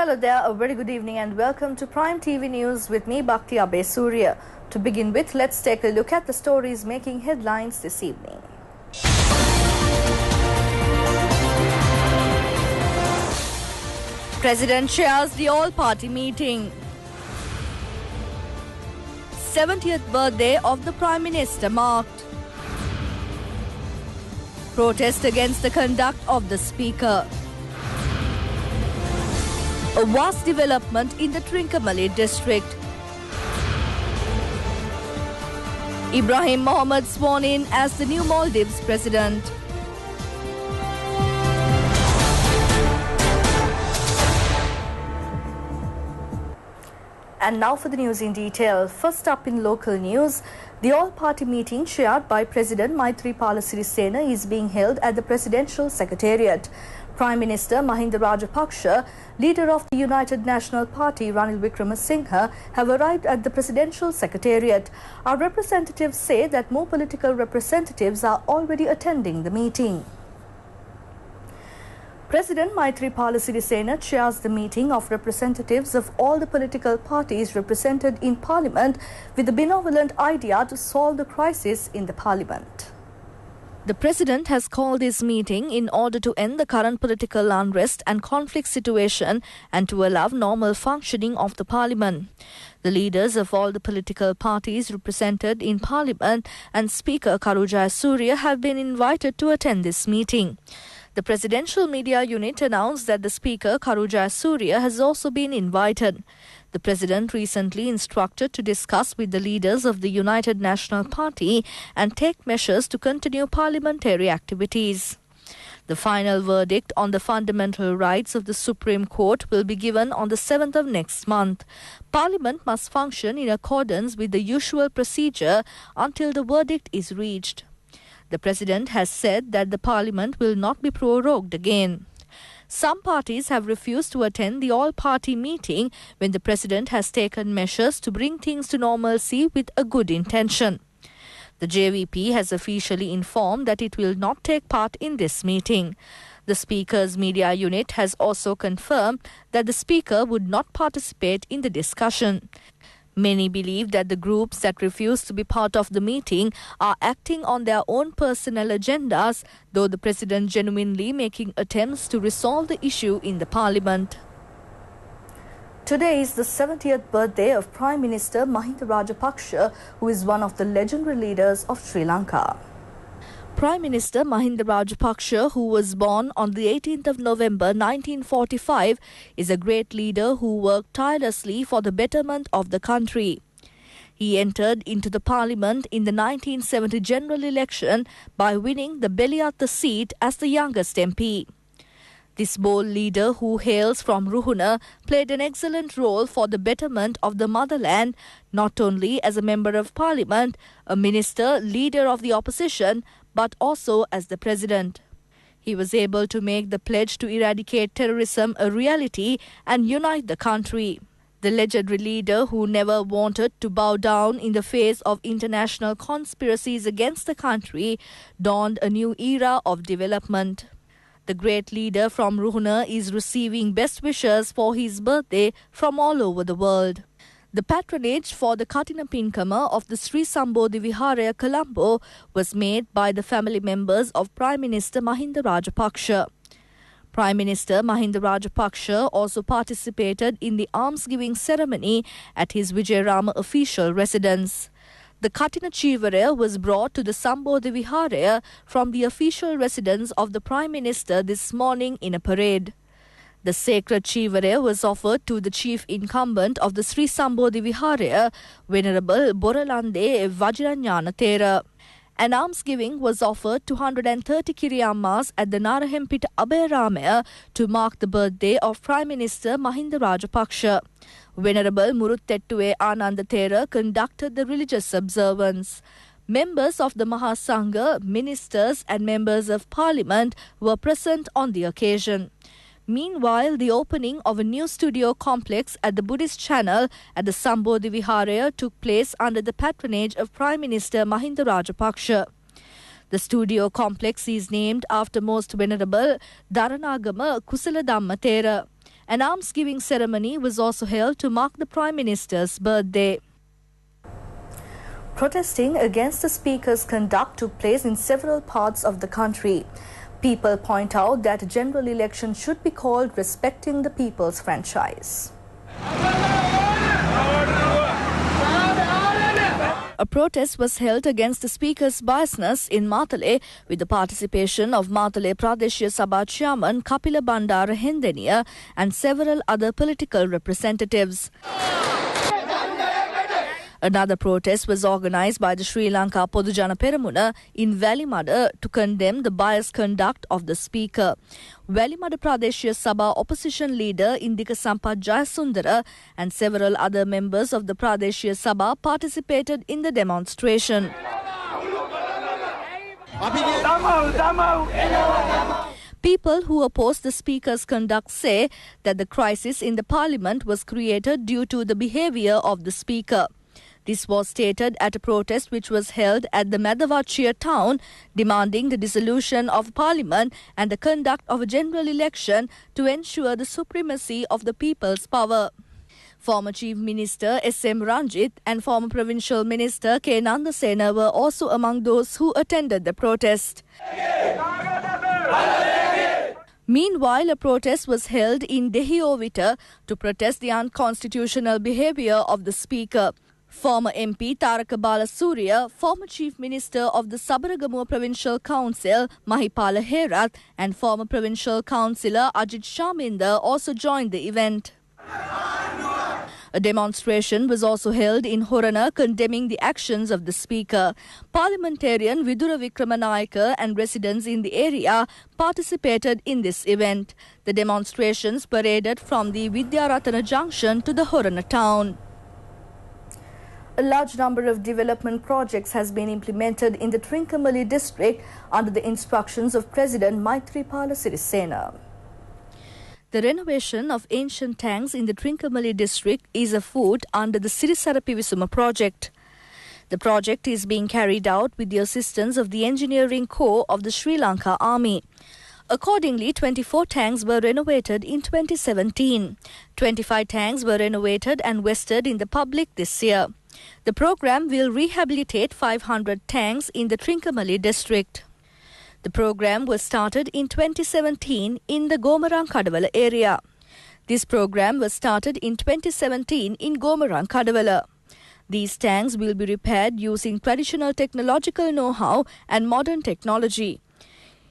Hello there, a very good evening and welcome to Prime TV News with me, Bhakti Abe Surya. To begin with, let's take a look at the stories making headlines this evening. President chairs the all-party meeting. 70th birthday of the Prime Minister marked. Protest against the conduct of the Speaker. A vast development in the Trincomalee district. Ibrahim Mohammed sworn in as the new Maldives president. And now for the news in detail. First up in local news, the all-party meeting chaired by President Maithripala Sirisena is being held at the Presidential Secretariat. Prime Minister Mahinda Rajapaksa, leader of the United National Party Ranil Wickremesinghe, have arrived at the Presidential Secretariat. Our representatives say that more political representatives are already attending the meeting. President Maithripala Sirisena chairs the meeting of representatives of all the political parties represented in Parliament with the benevolent idea to solve the crisis in the Parliament. The President has called this meeting in order to end the current political unrest and conflict situation and to allow normal functioning of the Parliament. The leaders of all the political parties represented in Parliament and Speaker Karu Jayasuriya have been invited to attend this meeting. The Presidential Media Unit announced that the Speaker, Karu Jayasuriya, has also been invited. The President recently instructed to discuss with the leaders of the United National Party and take measures to continue parliamentary activities. The final verdict on the fundamental rights of the Supreme Court will be given on the 7th of next month. Parliament must function in accordance with the usual procedure until the verdict is reached. The President has said that the Parliament will not be prorogued again. Some parties have refused to attend the all-party meeting when the President has taken measures to bring things to normalcy with a good intention. The JVP has officially informed that it will not take part in this meeting. The Speaker's media unit has also confirmed that the Speaker would not participate in the discussion. Many believe that the groups that refuse to be part of the meeting are acting on their own personal agendas, though the President genuinely making attempts to resolve the issue in the Parliament. Today is the 70th birthday of Prime Minister Mahinda Rajapaksa, who is one of the legendary leaders of Sri Lanka. Prime Minister Mahinda Rajapaksa, who was born on the 18th of November 1945, is a great leader who worked tirelessly for the betterment of the country. He entered into the Parliament in the 1970 general election by winning the Beliatta seat as the youngest MP. This bold leader, who hails from Ruhuna, played an excellent role for the betterment of the motherland, not only as a member of Parliament, a minister, leader of the opposition, but also as the President. He was able to make the pledge to eradicate terrorism a reality and unite the country. The legendary leader, who never wanted to bow down in the face of international conspiracies against the country, dawned a new era of development. The great leader from Ruhuna is receiving best wishes for his birthday from all over the world. The patronage for the Katina Pinkama of the Sri Sambodhi Viharaya Colombo was made by the family members of Prime Minister Mahinda Rajapaksa. Prime Minister Mahinda Rajapaksa also participated in the almsgiving ceremony at his Vijayarama official residence. The Katina Chivaraya was brought to the Sambodhi Viharaya from the official residence of the Prime Minister this morning in a parade. The sacred Chivaraya was offered to the chief incumbent of the Sri Sambodhi Viharaya, Venerable Boralande Vajranyana Thera. An almsgiving was offered to 130 Kiriyammas at the Narahempita Abhayaramaya to mark the birthday of Prime Minister Mahinda Rajapaksa. Venerable Muruttettuwe Ananda Thera conducted the religious observance. Members of the Mahasangha, ministers and members of Parliament were present on the occasion. Meanwhile, the opening of a new studio complex at the Buddhist Channel at the Sambodhi Viharaya took place under the patronage of Prime Minister Mahinda Rajapaksa. The studio complex is named after Most Venerable Dharanagama Kusaladhamma Thera. An almsgiving ceremony was also held to mark the Prime Minister's birthday. Protesting against the Speaker's conduct took place in several parts of the country. People point out that a general election should be called respecting the people's franchise. A protest was held against the Speaker's biasness in Matale with the participation of Matale Pradeshya Sabha Chairman Kapila Bandara Hendeniya and several other political representatives. Another protest was organised by the Sri Lanka Podujana Peramuna in Walimada to condemn the biased conduct of the Speaker. Walimada Pradeshya Sabha opposition leader Indika Sampath Jayasundara and several other members of the Pradeshya Sabha participated in the demonstration. People who oppose the Speaker's conduct say that the crisis in the Parliament was created due to the behaviour of the Speaker. This was stated at a protest which was held at the Madhavachia town, demanding the dissolution of Parliament and the conduct of a general election to ensure the supremacy of the people's power. Former Chief Minister S.M. Ranjit and former Provincial Minister K. Nandasena were also among those who attended the protest. Meanwhile, a protest was held in Dehiovita to protest the unconstitutional behaviour of the Speaker. Former MP Taraka Balasuriya, former Chief Minister of the Sabaragamuwa Provincial Council Mahipala Herath and former Provincial Councillor Ajit Shaminda also joined the event. A demonstration was also held in Horana condemning the actions of the Speaker. Parliamentarian Vidura Vikramanayaka and residents in the area participated in this event. The demonstrations paraded from the Vidyaratana Junction to the Horana town. A large number of development projects has been implemented in the Trincomalee district under the instructions of President Maithripala Sirisena. The renovation of ancient tanks in the Trincomalee district is afoot under the Sirisara Pivisuma project. The project is being carried out with the assistance of the Engineering Corps of the Sri Lanka Army. Accordingly, 24 tanks were renovated in 2017. 25 tanks were renovated and vested in the public this year. The program will rehabilitate 500 tanks in the Trincomalee district. The program was started in 2017 in the Gomarang Kadavala area. This program was started in 2017 in Gomarang Kadavala. These tanks will be repaired using traditional technological know-how and modern technology.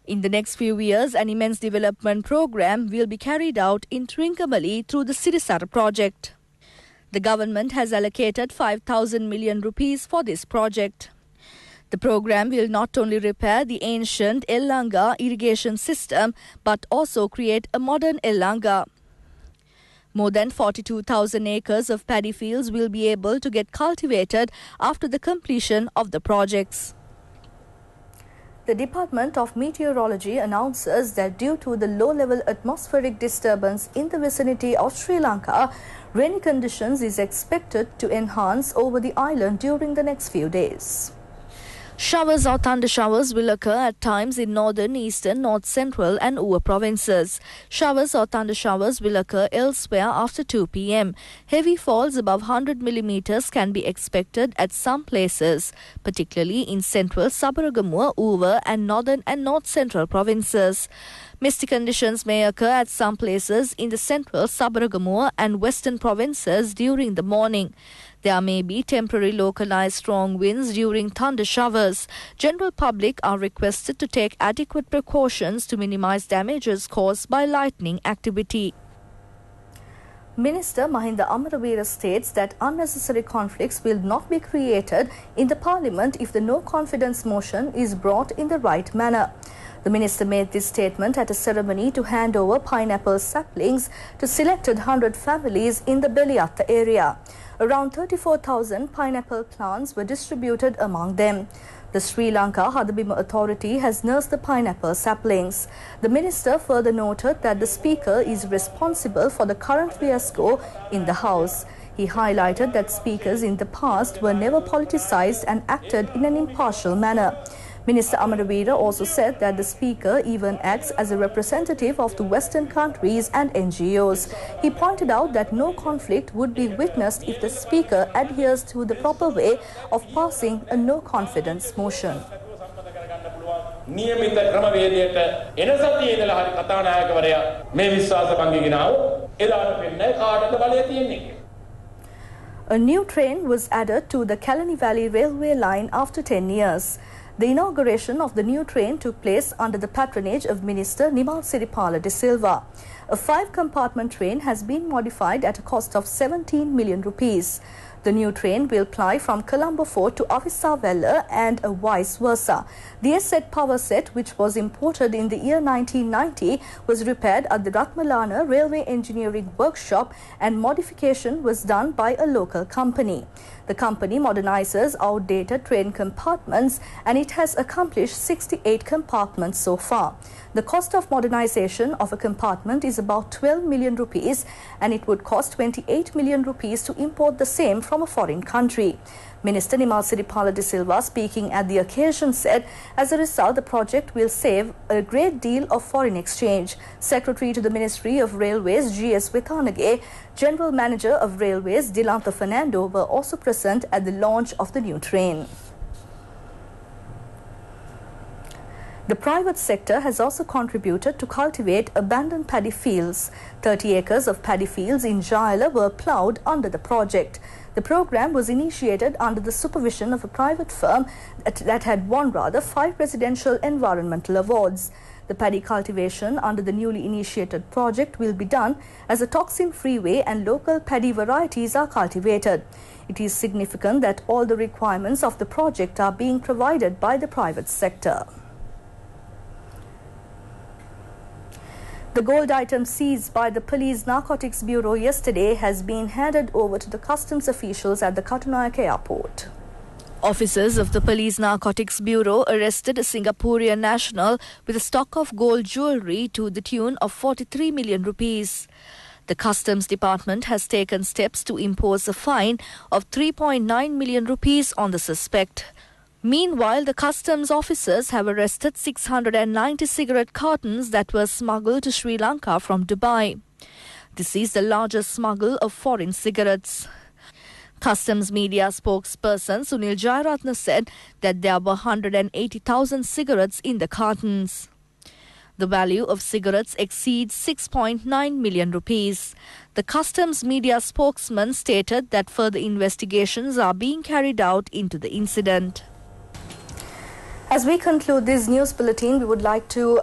In the next few years, an immense development program will be carried out in Trincomalee through the Sirisara project. The government has allocated 5,000 million rupees for this project. The program will not only repair the ancient Ellanga irrigation system but also create a modern Ellanga. More than 42,000 acres of paddy fields will be able to get cultivated after the completion of the projects. The Department of Meteorology announces that due to the low-level atmospheric disturbance in the vicinity of Sri Lanka, rainy conditions is expected to enhance over the island during the next few days. Showers or thunder showers will occur at times in northern, eastern, north central and Uva provinces. Showers or thunder showers will occur elsewhere after 2 p.m. Heavy falls above 100 millimeters can be expected at some places, particularly in central Sabaragamuwa, Uva and northern and north central provinces. Misty conditions may occur at some places in the central Sabaragamuwa and western provinces during the morning. There may be temporary localized strong winds during thunder showers. General public are requested to take adequate precautions to minimize damages caused by lightning activity. Minister Mahinda Amaraweera states that unnecessary conflicts will not be created in the Parliament if the no confidence motion is brought in the right manner. The minister made this statement at a ceremony to hand over pineapple saplings to selected 100 families in the Beliatta area. Around 34,000 pineapple plants were distributed among them. The Sri Lanka Hadabima Authority has nursed the pineapple saplings. The minister further noted that the Speaker is responsible for the current fiasco in the House. He highlighted that speakers in the past were never politicised and acted in an impartial manner. Minister Amarabira also said that the Speaker even acts as a representative of the Western countries and NGOs. He pointed out that no conflict would be witnessed if the Speaker adheres to the proper way of passing a no-confidence motion. නියමිත ක්‍රමවේදයට එන සතියේ ඉඳලා හරි කතානායකවරයා මේ විශ්වාස භංගිගෙන ආවොත් එදාට වෙන්නේ කාටද බලය තියෙන්නේ කියලා. A new train was added to the Kalani Valley railway line after 10 years. The inauguration of the new train took place under the patronage of Minister Nimal Siripala de Silva. A 5-compartment train has been modified at a cost of 17 million rupees. The new train will ply from Colombo Fort to Avisavella and vice versa. The asset power set, which was imported in the year 1990, was repaired at the Ratmalana Railway Engineering Workshop and modification was done by a local company. The company modernizes outdated train compartments and it has accomplished 68 compartments so far. The cost of modernization of a compartment is about 12 million rupees and it would cost 28 million rupees to import the same from a foreign country. Minister Nimal Siripala de Silva, speaking at the occasion, said as a result the project will save a great deal of foreign exchange. Secretary to the Ministry of Railways G.S. Withanage, General Manager of Railways Dilantha Fernando were also present at the launch of the new train. The private sector has also contributed to cultivate abandoned paddy fields. 30 acres of paddy fields in Jaila were ploughed under the project. The program was initiated under the supervision of a private firm that had won 5 residential environmental awards. The paddy cultivation under the newly initiated project will be done as a toxin-free way and local paddy varieties are cultivated. It is significant that all the requirements of the project are being provided by the private sector. The gold item seized by the Police Narcotics Bureau yesterday has been handed over to the customs officials at the Katunayake airport. Officers of the Police Narcotics Bureau arrested a Singaporean national with a stock of gold jewellery to the tune of 43 million rupees. The Customs Department has taken steps to impose a fine of 3.9 million rupees on the suspect. Meanwhile, the customs officers have arrested 690 cigarette cartons that were smuggled to Sri Lanka from Dubai. This is the largest smuggle of foreign cigarettes. Customs media spokesperson Sunil Jayaratne said that there were 180,000 cigarettes in the cartons. The value of cigarettes exceeds 6.9 million rupees. The customs media spokesman stated that further investigations are being carried out into the incident. As we conclude this news bulletin, we would like to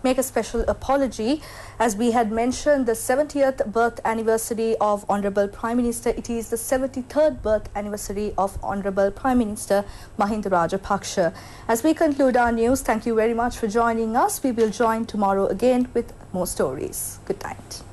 make a special apology. As we had mentioned, the 70th birth anniversary of Honourable Prime Minister, it is the 73rd birth anniversary of Honourable Prime Minister Mahinda Rajapaksa. As we conclude our news, thank you very much for joining us. We will join tomorrow again with more stories. Good night.